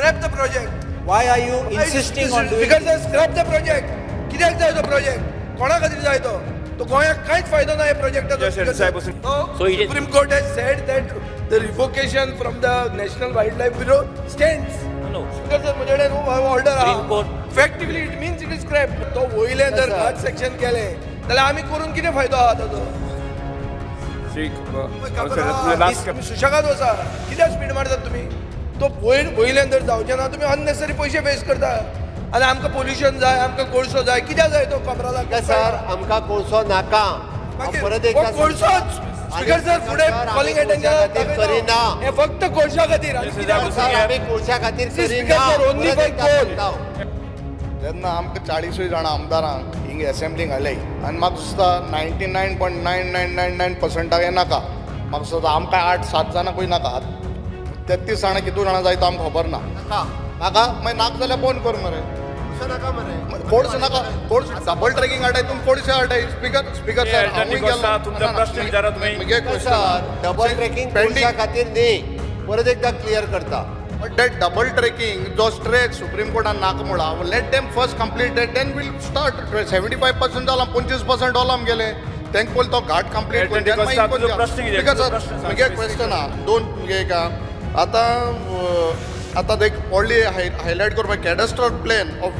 scrap the project. Why are you insisting on doing Because they scrap the project. कित्याक जाय तो project? कोणा खातीर जाय तो? तो गोंयाक कांयच फायदो ना ह्या प्रोजेक्टाचो. So Supreme Court has said that the revocation from the National Wildlife Bureau stands. No. Because the majority order Supreme Court. effectively it means it is scrap. तो वयले जर घाट सेक्शन केले जाल्यार आमी करून कितें फायदो आहा ताचो? सुशेगाद वचा. कित्याक स्पीड मारतात तुमी? तो वयल्यान जर जावचें ना तुमी अननेसेसरी पयशे वेस्ट करता. आनी आमकां पोल्युशन जाय, आमकां कोळसो जाय. कित्याक जाय तो कमरालाक? सर आमकां कोळसो नाका. परत एकदा कोळसोच. स्पीकर सर फुडें कॉलिंग अटेंशन करिना. हे फक्त कोळशा खातीर. आनी कित्याक? सर आमी कोळशा खातीर करिना. जेन्ना आमकां 40 जाणां आमदारांक हिंग एसेंब्लीक घाले आनी म्हाका दिसता 99.9999% हे नाका. म्हाका दिसता आमकां 8-7 जाणांकूय नाका. 33 जाणां कितू जाणां जाय तो आमकां खबर ना. नाका मागीर नाका जाल्यार फोन कर मरे. नाका मरे. कोर्स नाका. कोर्स डबल ट्रॅकिंग हाडाय तुमी कोर्से हाडाय. स्पीकर सर हांवूय गेलो. तुमचा प्रश्न विचारा तुम्ही. सर डबल ट्रॅकिंग कोळशा खातीर न्ही. परत एकदा क्लियर करता. But that double trekking, जो stretch Supreme Court and Nakamura, let them first complete that, then we'll start. 75% जाला, 25% all am गेले. Thankful तो घाट complete करून then मागीर कोण द्या. Because मुगे question हा, दोन मुगे का आता देख पडली highlight करपाक cadastral plan of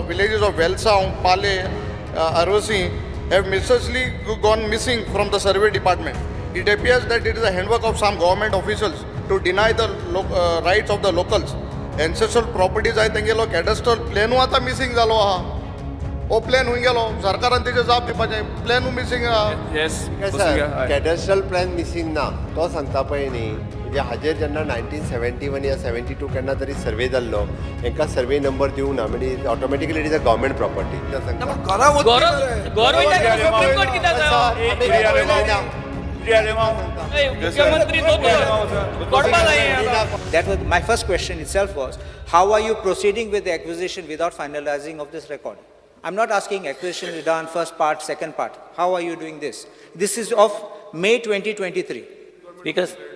villages of Welsaung, Pale, Arosi have mysteriously gone missing from the survey department. It appears that it is a handwork of some government officials to deny the rights of the locals. Ancestral properties आय तेंगेलो cadastral plan आता missing जालो आहा. ओ plan हुंय गेलो. सरकारान तेजे जाप दिवपाचें. प्लॅन मिसिंग आहा. येस सर कॅडस्ट्रल प्लॅन मिसिंग ना तो सांगता पळय न्ही. म्हणजे हाजेर जेन्ना 1971 या 72 केन्ना तरी सर्वे जाल्लो हांकां सर्वे नंबर दिवंक ना म्हणजे automatically it is a government property. That was my first question itself was, how are you proceeding with the acquisition without finalizing of this record? I'm not asking acquisition is done first part, second part. How are you doing this? This is of May 2023.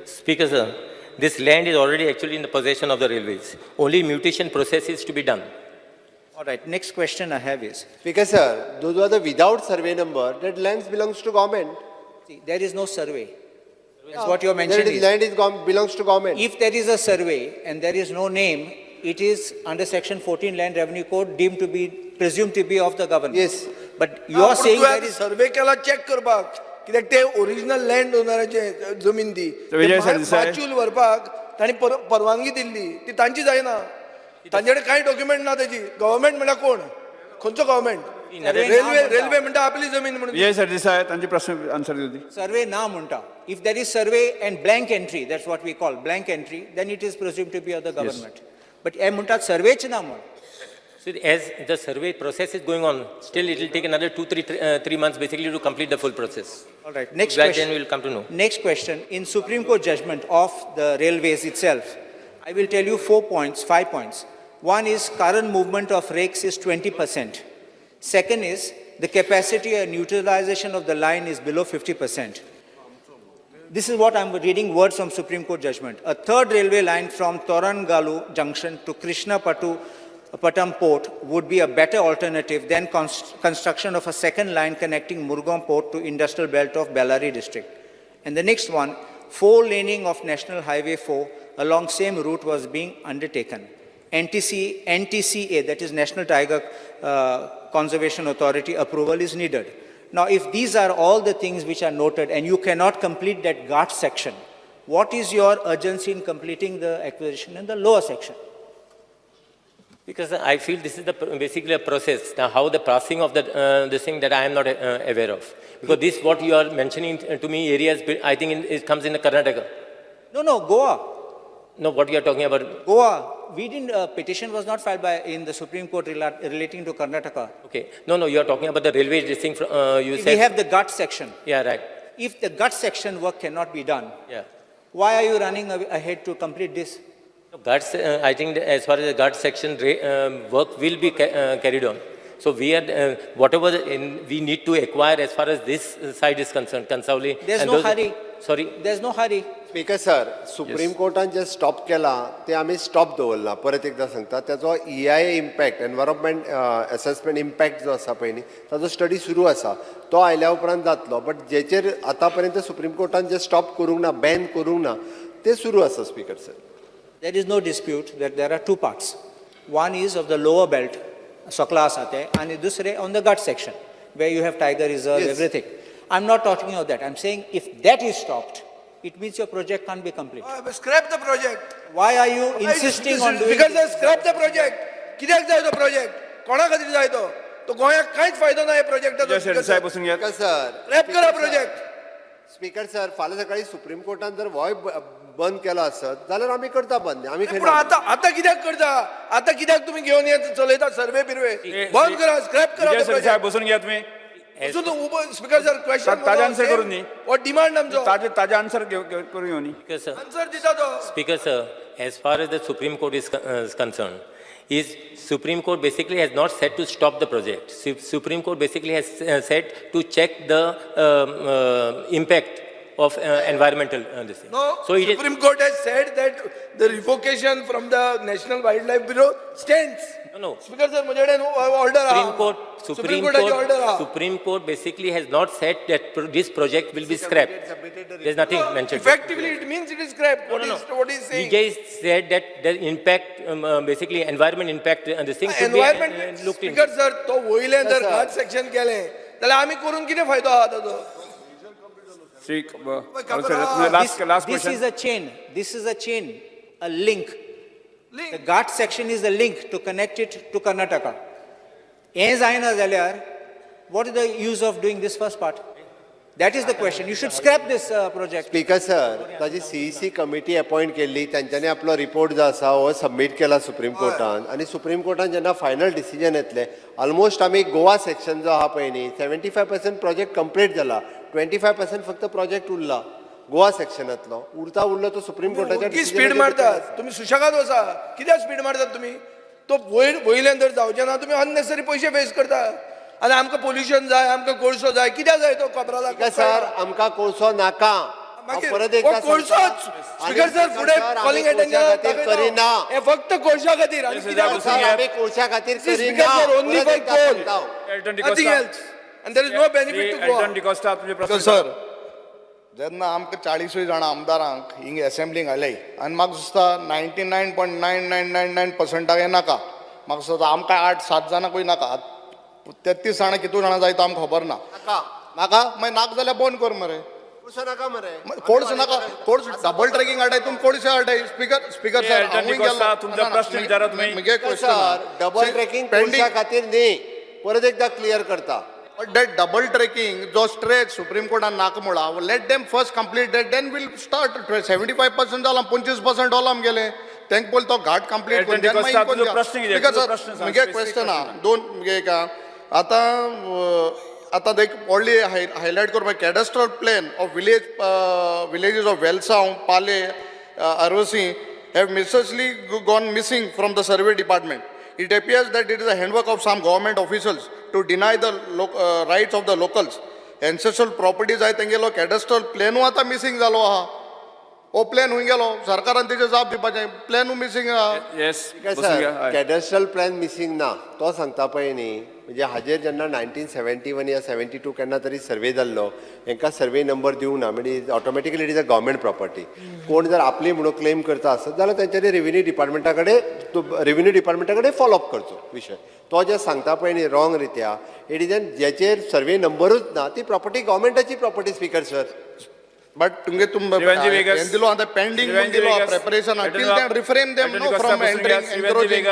Speaker sir, this land is already actually in the possession of the railways. Only mutation process is to be done. All right, next question I have is, Because sir, those are the without survey number, that lands belongs to government. see, there is no survey. That's what you're mentioning. Land is belongs to government. If there is a survey and there is no name, it is under section 14 Land Revenue Code deemed to be, presumed to be of the government. Yes. But you are saying there is... सर्वे केला check करपाक. कित्याक ते original land ओनराचे जमीन दी. माचूल व्हरपाक तांणी परवानगी दिल्ली. ती तांची जायना. तांचे कडेन कांय डॉक्युमेंट ना तेजी. गव्हर्मेंट म्हणल्यार कोण? खंयचो गव्हर्मेंट? रेल्वे म्हणटा आपली जमीन म्हणून. विजय सरदेसाय तांचे प्रश्न आन्सर दिवची. Survey na munta. If there is survey and blank entry, that's what we call blank entry, then it is presumed to be of the government. But I munta survey ch na mun. So as the survey process is going on, still it will take another 2-3 months basically to complete the full process. All right. Next Then question. we will come to know. Next question. In Supreme Court judgment of the railways itself, I will tell you 5 points. One is current movement of rakes is 20%. Second is the capacity and utilization of the line is below 50%. This is what I'm reading words from Supreme Court judgment. A third railway line from Torangalu Junction to Krishnapattam Port would be a better alternative than construction of a second line connecting Murgaon Port to industrial belt of Bellary district. And the next one, 4-laning of National Highway 4 along same route was being undertaken. NTCA, that is National Tiger Conservation Authority approval is needed. Now, if these are all the things which are noted and you cannot complete that Ghat section, what is your urgency in completing the acquisition in the lower section? Because I feel this is basically a process. Now, how the passing of this thing that I am not aware of. Because this, what you are mentioning to me, areas, I think it comes in the Karnataka. No, Goa. No, what you are talking about? Goa. We didn't, petition was not filed in the Supreme Court relating to Karnataka. Okay. No, you are talking about the railway thing. You said. We have the Ghat section. Yeah, right. If the Ghat section work cannot be done, Yeah. why are you running ahead to complete this? Guards, I think as far as the guard section work will be carried on. So we are, whatever we need to acquire as far as this side is concerned, Kansauli. There's no hurry. Sorry? There's no hurry. Speaker sir, supreme कोर्टान जे stop केला ते आमी stop दवरला. परत एकदा सांगता, त्याचो EIA impact, environment assessment impact जो आसा पळय न्ही, ताजो स्टडी सुरू आसा. तो आयल्या उपरांत जातलो. बट जेचेर आतां पर्यंत सुप्रीम कोर्टान जे स्टॉप करूंक ना, बॅन करूंक ना, ते सुरू आसा speaker sir. There is no dispute that there are two parts. One is of the lower belt, Sakla Asate, and dusre on the gut section, where you have tiger reserve, Yes. everything. I'm not talking about that. I'm saying if that is stopped, it means your project can't be complete. Scrap the project. Why are you insisting on doing because this? Scrap the project. कित्याक जाय तो project? कोणा खातीर जाय तो? तो गोंयाक कांयच फायदो ना या प्रोजेक्टाचो. विजय सरदेसाय बसून घ्या. स्पीकर सर, स्क्रॅप करा प्रोजेक्ट. स्पीकर सर, फाल्यां सकाळी सुप्रीम कोर्टान जर होय बंद केलो आसत जाल्यार आमी करता बंद. आमी पूण आता कित्याक करता? आता कित्याक तुम्ही घेऊन येत चलयता सर्वे बिर्वे? बंद करा, स्क्रॅप करा विजय तो सरदेसाय प्रोजेक्ट. बसून घ्या तुम्ही. स्पीकर सर, क्वेश्चन ताजे आन्सर करून दी. व्हॉट डिमांड आमचो? ताजे आन्सर करून येऊ न्ही. Speaker, sir. आन्सर दिता तो. Speaker, sir, as far as the Supreme Court is concerned, Supreme Court basically has not said to stop the project. Supreme Court basically has said to check the impact of environmental this thing. No, So it is, Supreme Court has said that the revocation from the National Wildlife Bureau stands. no. Speaker sir, मुझे order Supreme Court, Supreme Court basically has not said that this project will be scrapped. There's nothing mentioned. Effectively, it means it is scrapped. What is He saying? just said that the impact, basically environment impact, this thing should Environment. be looked speaker into. Sir, तो वयले जर sir. घाट section केले जाल्यार आमी करून कितें फायदो आहा ताजो? श्री खबर last This question. is a chain. This is a chain, a link. The Link. Ghat section is the link to connect it to Karnataka. As Aina Zalyar, what is the use of doing this first part? That is the question. You should scrap this project. Speaker sir, ताजी CEC committee appoint केल्ली, तांच्यांनी आपलो report जो आसा हो submit केला supreme कोर्टान. आनी supreme कोर्टान जेन्ना फायनल डिसिजन येतलें, ऑलमोस्ट आमी गोवा सेक्शन जो आहा पळय न्ही, 75% प्रोजेक्ट कंप्लीट जाला. 25% फक्त प्रोजेक्ट उरला गोवा सेक्शनांतलो. उरलो तो सुप्रीम कोर्टाच्या की स्पीड मारतात तुम्ही, सुशेगाद वसा. कित्याक स्पीड मारतात तुम्ही? तो वयल्यान जर जावचे ना, तुम्ही अननेसरी पयशे वेस्ट करता. आनी आमकां पोल्युशन जाय, आमकां कोळसो जाय. कित्याक जाय तो कोपराला? सर, आमकां कोळसो नाका. हांव परत एकदा कोळसोच. स्पीकर सर, फुडें कॉलिंग खातीर करिना. हे फक्त कोळशा खातीर. आनी कित्याक? सर, आमी कोळशा खातीर स्पीकर करिना. सर, only परत for एकदा coal. सांगता हांव. Nothing else. And there is no benefit to go. Elton D'Costa तुमचे प्रश्न. सर, जेन्ना आमकां 40 जाणां आमदारांक हिंग एसेंब्लींग घालय आनी म्हाका दिसता 99.9999% हे नाका. म्हाका दिसता आमकां 8-7 जाणांकूय नाका. 33 जाणां कितू जाणां जाय तो आमकां खबर ना. नाका मागीर नाका जाल्यार बंद कर मरे. कोळसो नाका मरे. कोळसो नाका. कोळसो डबल ट्रॅकिंग हाडटाय तुम्ही कोळशे हाडटाय. स्पीकर सर, एल्टन डिकोस्टा तुमचा प्रश्न विचारा तुम्ही. मुगे सर, डबल ट्रॅकिंग कोळशा खातीर न्ही. परत एकदा क्लियर करता. that double trekking जो stretch सुप्रीम कोर्टान नाका म्हणला, let them first complete that, then we'll start. 75% जाला, 25% होला आमगेले. त्यांक पयलीं तो घाट कंप्लीट एल्टन डिकोस्टा तुजो प्रश्न कितें? तुजो प्रश्न सांग. मुगे क्वेश्चन आहा दोन. मुगे का आतां एक व्हडली हायलायट करपाक cadastral plan of villages of Velsao, Pale, Arossim have mysteriously gone missing from the survey department. It appears that it is a handwork of some government officials to deny the rights of the locals. Ancestral properties आहे तेंगेलो कॅडस्ट्रल प्लॅनू आतां missing जालो आहा. ओ plan हुंय गेलो. सरकारान तेजे जाप दिवपाचें. प्लॅनू missing आहा. येस बसून सर, घ्या. कॅडस्ट्रल प्लॅन मिसींग ना तो सांगता पळय न्ही. म्हणजे हाजेर जेन्ना 1971 या 72 केन्ना तरी सर्वे जाल्लो, हांकां सर्वे नंबर दिवंक ना. म्हणजे automatically it is a government property. कोण जर आपली म्हणून क्लेम करता आसत जाल्यार तेंच्यांनी रेव्हेन्यू डिपार्टमेंटा कडेन फॉलोअप करचो विशय. तो जे सांगता पळय न्ही रॉंग रित्या, इट इज ज्याचेर सर्वे नंबरूच ना ती प्रॉपर्टी गव्हर्मेंटाची प्रॉपर्टी. स्पीकर सर, बट तुमगे हें दिलो आतां पेंडींग दिलो preparation till then refrain them no from entering encouraging.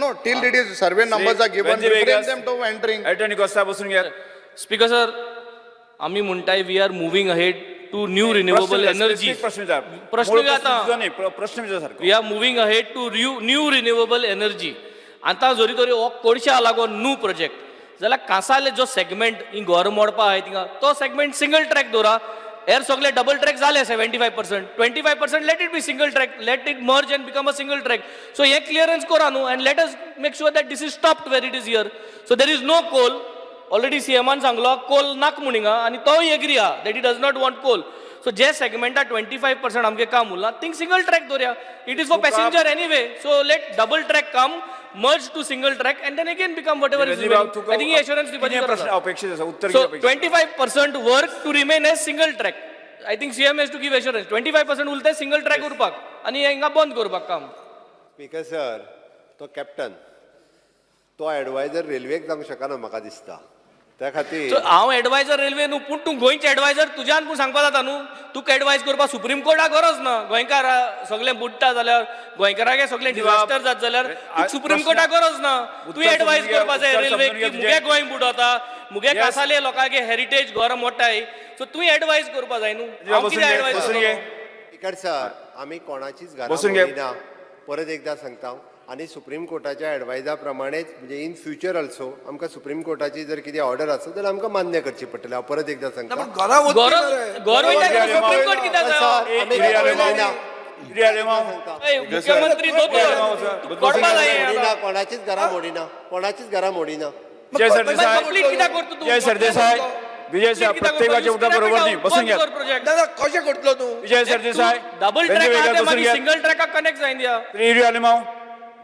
No, till it is survey numbers are given, refrain them to entering. Alton D'Costa बसून घ्या. स्पीकर सर, आम्ही म्हणटाय we are moving ahead to new renewable energy. प्रश्न विचार. प्रश्न आता नाही, प्रश्न विचार सारको. We are moving ahead to new renewable energy. आतां जरी तरी हो कोळशा लागून न्यू प्रोजेक्ट जाल्यार कांसाले जो सेगमेंट ही घर मोडपा आहाय थिंगा तो सेगमेंट सिंगल ट्रॅक दवरा. हेर सगळे डबल ट्रॅक जाले 75%. 25% let it be single track. Let it merge and become a single track. So हे क्लियरन्स करा न्हू and let us make sure that this is stopped where it is here. So there is no coal. Already CMान सांगलो coal नाक म्हणिंगा आनी तोय agree आहा that it does not want coal. So जे सेगमेंटा 25% आमगे काम उरला थिंग सिंगल ट्रॅक दवरया it is for passenger anyway so let double track come merge to single track and then again become whatever is remaining. I think he assurance दिवपाची गरज प्रश्न आसा. अपेक्षित आसा उत्तर So कितें अपेक्षित 25% work to remain as single track. I think CM has to give assurance. 25% उरते single track उरपाक आणि हिंगा बंद करपाक काम. स्पीकर सर तो कॅप्टन तो एडवायझर रेल्वेक जावंक शकना म्हाका दिसता त्या खातीर So हांव एडवायझर रेल्वे न्हू पूण तूं गोंयचे एडवायझर तुज्यान पूण सांगपा जाता न्हू तुका एडवायज करपाक सुप्रीम कोर्टाक गरज ना गोंयकार सगळें बुडटा जाल्यार गोंयकारांक सगळें डिजास्टर जात जाल्यार सुप्रीम कोर्टाक गरज ना तूं एडवायज करपा जाय रेल्वेक की मुगे गोंय बुडवता मुगे कासाले लोकांगे हेरिटेज घर मोठाय सो तुवें एडवायज करपा जाय न्हू हांव कितें एडवायज स्पीकर सर आमी कोणाचीच घरां बसून घे. मोडिना परत एकदा सांगता आणि सुप्रीम कोर्टाच्या एडवायजा प्रमाणेच म्हणजे इन फ्युचर ऑल्सो आमकां सुप्रीम कोर्टाची जर कितें ऑर्डर आसत जाल्यार आमकां मान्य करची पडटलें हांव परत एकदा सांगता घरा वचपी घर मरे. घर वयता सुप्रीम कोर्ट कित्याक जायो आमी युरी आलेमाव. मोडिना. युरी आलेमाव. ए, मुख्यमंत्री दोतोर कोर्टपा जाय मोडिना कोणाचीच घरां मोडिना कोणाचीच घरां मोडिना जय सरदेसाय कंप्लीट कित्याक करता तूं जय सरदेसाय विजय सर प्रत्येकाचे उठा बरोबर नाही बसून घ्या प्रोजेक्ट दादा कशें करतलो तूं विजय सरदेसाय डबल बेंचे ट्रॅक वेगळे आहा ते बसून मागीर घ्या सिंगल ट्रॅकाक कनेक्ट जायन दिया युरी आलेमाव